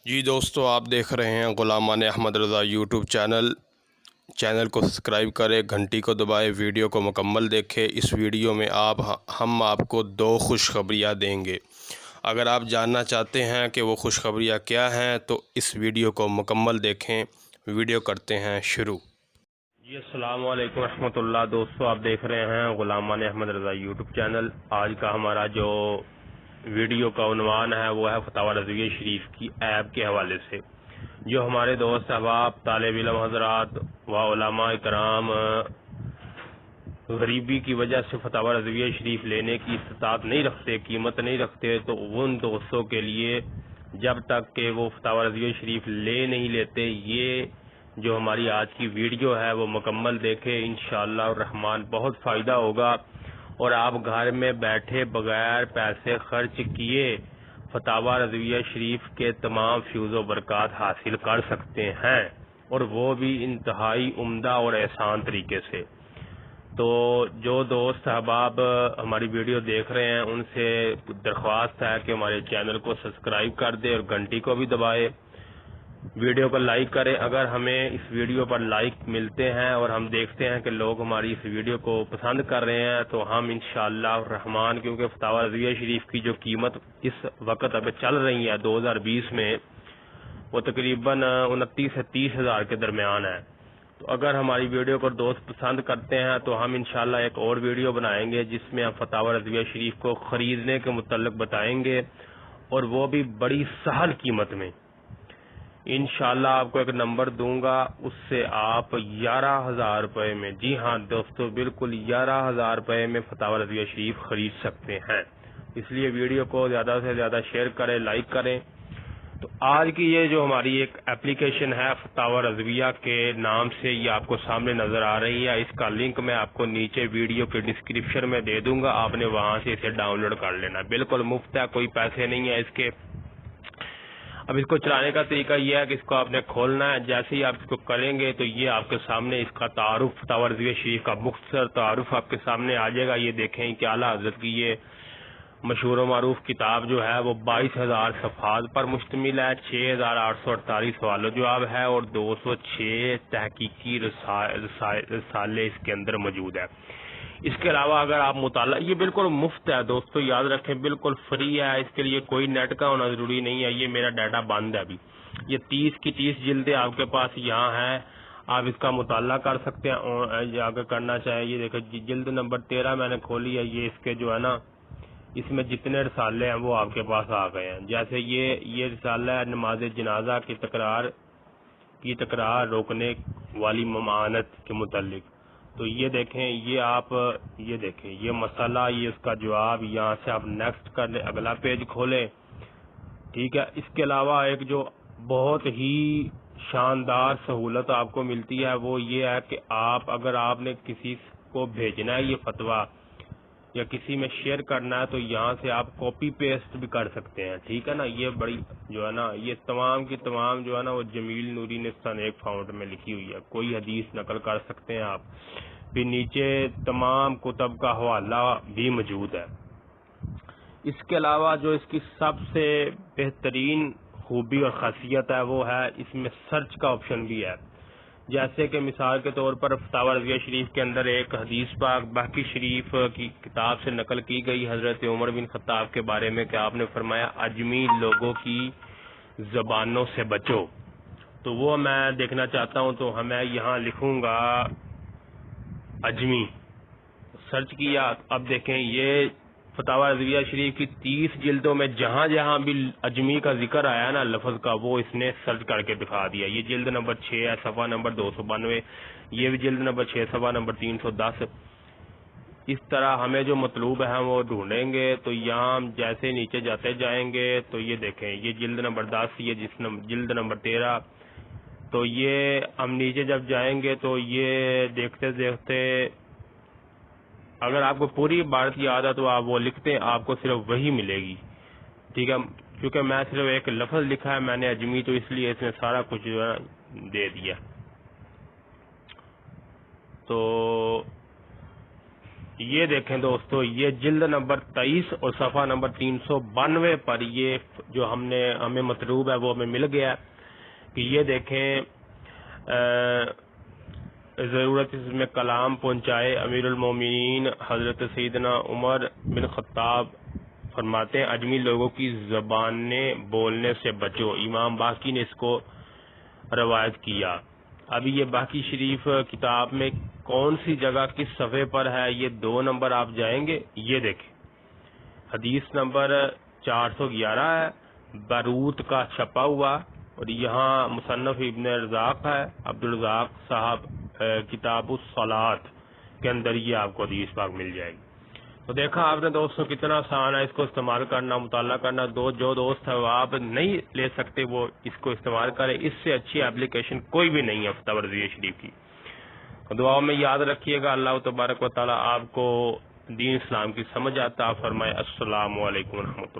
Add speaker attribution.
Speaker 1: جی دوستو، آپ دیکھ رہے ہیں غلامان احمد رضا یوٹیوب چینل کو سبسکرائب کریں، گھنٹی کو دبائیں، ویڈیو کو مکمل دیکھیں۔ اس ویڈیو میں ہم آپ کو 2 خوشخبریاں دیں گے۔ اگر آپ جاننا چاہتے ہیں کہ وہ خوشخبریاں کیا ہیں تو اس ویڈیو کو مکمل دیکھیں۔ ویڈیو کرتے ہیں شروع۔ جی السلام علیکم ورحمۃ اللہ۔ دوستو، آپ دیکھ رہے ہیں غلامان احمد رضا یوٹیوب چینل۔ آج کا ہمارا جو ویڈیو کا عنوان ہے وہ ہے فتاوی رضویہ شریف کی ایپ کے حوالے سے۔ جو ہمارے دوست احباب، طالب علم حضرات و علماء کرام غریبی کی وجہ سے فتاوی رضویہ شریف لینے کی استطاعت نہیں رکھتے، قیمت نہیں رکھتے، تو ان دوستوں کے لیے جب تک کہ وہ فتاوی رضویہ شریف لے نہیں لیتے، یہ جو ہماری آج کی ویڈیو ہے وہ مکمل دیکھیں۔ انشاءاللہ الرحمن بہت فائدہ ہوگا اور آپ گھر میں بیٹھے بغیر پیسے خرچ کیے فتاوی رضویہ شریف کے تمام فیوز و برکات حاصل کر سکتے ہیں، اور وہ بھی انتہائی عمدہ اور آسان طریقے سے۔ تو جو دوست احباب ہماری ویڈیو دیکھ رہے ہیں ان سے درخواست ہے کہ ہمارے چینل کو سبسکرائب کر دیں اور گھنٹی کو بھی دبائے، ویڈیو کو لائک کریں۔ اگر ہمیں اس ویڈیو پر لائک ملتے ہیں اور ہم دیکھتے ہیں کہ لوگ ہماری اس ویڈیو کو پسند کر رہے ہیں تو ہم انشاءاللہ الرحمن، کیونکہ فتاوی رضویہ شریف کی جو قیمت اس وقت اب چل رہی ہے 2020 میں، وہ تقریباً 29 سے 30 ہزار کے درمیان ہے۔ تو اگر ہماری ویڈیو کو دوست پسند کرتے ہیں تو ہم انشاءاللہ ایک اور ویڈیو بنائیں گے جس میں ہم فتاوی رضویہ شریف کو خریدنے کے متعلق بتائیں گے، اور وہ بھی بڑی سہل قیمت میں۔ انشاءاللہ آپ کو ایک نمبر دوں گا، اس سے آپ 11,000 روپے میں، جی ہاں دوستو بالکل 11,000 روپے میں فتاوی رضویہ شریف خرید سکتے ہیں۔ اس لیے ویڈیو کو زیادہ سے زیادہ شیئر کریں، لائک کریں۔ تو آج کی یہ جو ہماری ایک اپلیکیشن ہے فتاوی رضویہ کے نام سے، یہ آپ کو سامنے نظر آ رہی ہے۔ اس کا لنک میں آپ کو نیچے ویڈیو کے ڈسکرپشن میں دے دوں گا، آپ نے وہاں سے اسے ڈاؤن لوڈ کر لینا، بالکل مفت ہے، کوئی پیسے نہیں ہے اس کے۔ اب اس کو چلانے کا طریقہ یہ ہے کہ اس کو آپ نے کھولنا ہے، جیسے ہی آپ اس کو کریں گے تو یہ آپ کے سامنے اس کا تعارف، فتاوی رضویہ شریف کا مختصر تعارف آپ کے سامنے آ جائے گا۔ یہ دیکھیں کہ اعلیٰ حضرت کی یہ مشہور و معروف کتاب جو ہے وہ 22,000 صفحات پر مشتمل ہے، 6,848 سوال و جواب ہے، اور 206 تحقیقی رسالے اس کے اندر موجود ہے۔ اس کے علاوہ اگر آپ مطالعہ، یہ بالکل مفت ہے دوستو، یاد رکھیں بالکل فری ہے، اس کے لیے کوئی نیٹ کا ہونا ضروری نہیں ہے۔ یہ میرا ڈیٹا بند ہے ابھی، یہ 30 کی 30 جلدیں آپ کے پاس یہاں ہیں، آپ اس کا مطالعہ کر سکتے ہیں اگر کرنا چاہیں۔ یہ دیکھیں جلد نمبر 13 میں نے کھولی ہے، یہ اس کے جو ہے نا، اس میں جتنے رسالے ہیں وہ آپ کے پاس آ گئے ہیں۔ جیسے یہ رسالہ ہے نماز جنازہ کی تکرار روکنے والی ممانعت کے متعلق، تو یہ دیکھیں، یہ دیکھیں یہ مسئلہ، یہ اس کا جواب، یہاں سے آپ نیکسٹ کر لیں، اگلا پیج کھولیں، ٹھیک ہے۔ اس کے علاوہ ایک جو بہت ہی شاندار سہولت آپ کو ملتی ہے وہ یہ ہے کہ اگر آپ نے کسی کو بھیجنا ہے یہ فتویٰ یا کسی میں شیئر کرنا ہے تو یہاں سے آپ کاپی پیسٹ بھی کر سکتے ہیں، ٹھیک ہے نا۔ یہ بڑی جو ہے نا، یہ تمام کی تمام جو ہے نا وہ جمیل نوری نے ایک فاؤنٹ میں لکھی ہوئی ہے، کوئی حدیث نقل کر سکتے ہیں آپ۔ پھر نیچے تمام کتب کا حوالہ بھی موجود ہے۔ اس کے علاوہ جو اس کی سب سے بہترین خوبی اور خاصیت ہے وہ ہے اس میں سرچ کا آپشن بھی ہے۔ جیسے کہ مثال کے طور پر فتاوی رضویہ شریف کے اندر ایک حدیث پاک بہقی شریف کی کتاب سے نقل کی گئی حضرت عمر بن خطاب کے بارے میں کہ آپ نے فرمایا اجمی لوگوں کی زبانوں سے بچو، تو وہ میں دیکھنا چاہتا ہوں، تو میں یہاں لکھوں گا اجمی، سرچ کیا۔ اب دیکھیں یہ فتاوی رضویہ شریف کی 30 جلدوں میں جہاں جہاں بھی اجمی کا ذکر آیا نا لفظ کا، وہ اس نے سرچ کر کے دکھا دیا۔ یہ جلد نمبر 6 ہے، صفحہ نمبر 292، یہ بھی جلد نمبر 6 صفحہ نمبر 310۔ اس طرح ہمیں جو مطلوب ہے وہ ڈھونڈیں گے تو یہاں ہم جیسے نیچے جاتے جائیں گے تو یہ دیکھیں یہ جلد نمبر 10، یہ جلد نمبر 13، تو یہ ہم نیچے جب جائیں گے تو یہ دیکھتے دیکھتے اگر آپ کو پوری عبارت یاد ہے تو آپ وہ لکھتے ہیں، آپ کو صرف وہی ملے گی، ٹھیک ہے۔ کیونکہ میں صرف ایک لفظ لکھا ہے میں نے اجمی، تو اس لیے اس نے سارا کچھ جو ہے دے دیا۔ تو یہ دیکھیں دوستو، یہ جلد نمبر 23 اور صفحہ نمبر 392 پر یہ جو ہمیں مطلوب ہے وہ ہمیں مل گیا کہ یہ دیکھیں ضرورت اس میں کلام پہنچائے امیر المومنین حضرت سیدنا عمر بن خطاب فرماتے ہیں اجمی لوگوں کی زبانیں بولنے سے بچو۔ امام باقی نے اس کو روایت کیا۔ ابھی یہ باقی شریف کتاب میں کون سی جگہ کس صفحے پر ہے، یہ 2 نمبر آپ جائیں گے، یہ دیکھیں حدیث نمبر 411 ہے، بیروت کا چھپا ہوا، اور یہاں مصنف ابن رزاق ہے، عبدالرزاق صاحب کتاب الصلاۃ کے اندر یہ آپ کو حدیث پاک مل جائے گی۔ تو دیکھا آپ نے دوستوں کتنا آسان ہے اس کو استعمال کرنا، مطالعہ کرنا۔ جو دوست ثواب نہیں لے سکتے وہ اس کو استعمال کریں، اس سے اچھی اپلیکیشن کوئی بھی نہیں ہے فتاوی رضویہ شریف کی۔ دعاؤں میں یاد رکھیے گا۔ اللہ تبارک و تعالی آپ کو دین اسلام کی سمجھ عطا فرمائے۔ السلام علیکم ورحمۃ اللہ۔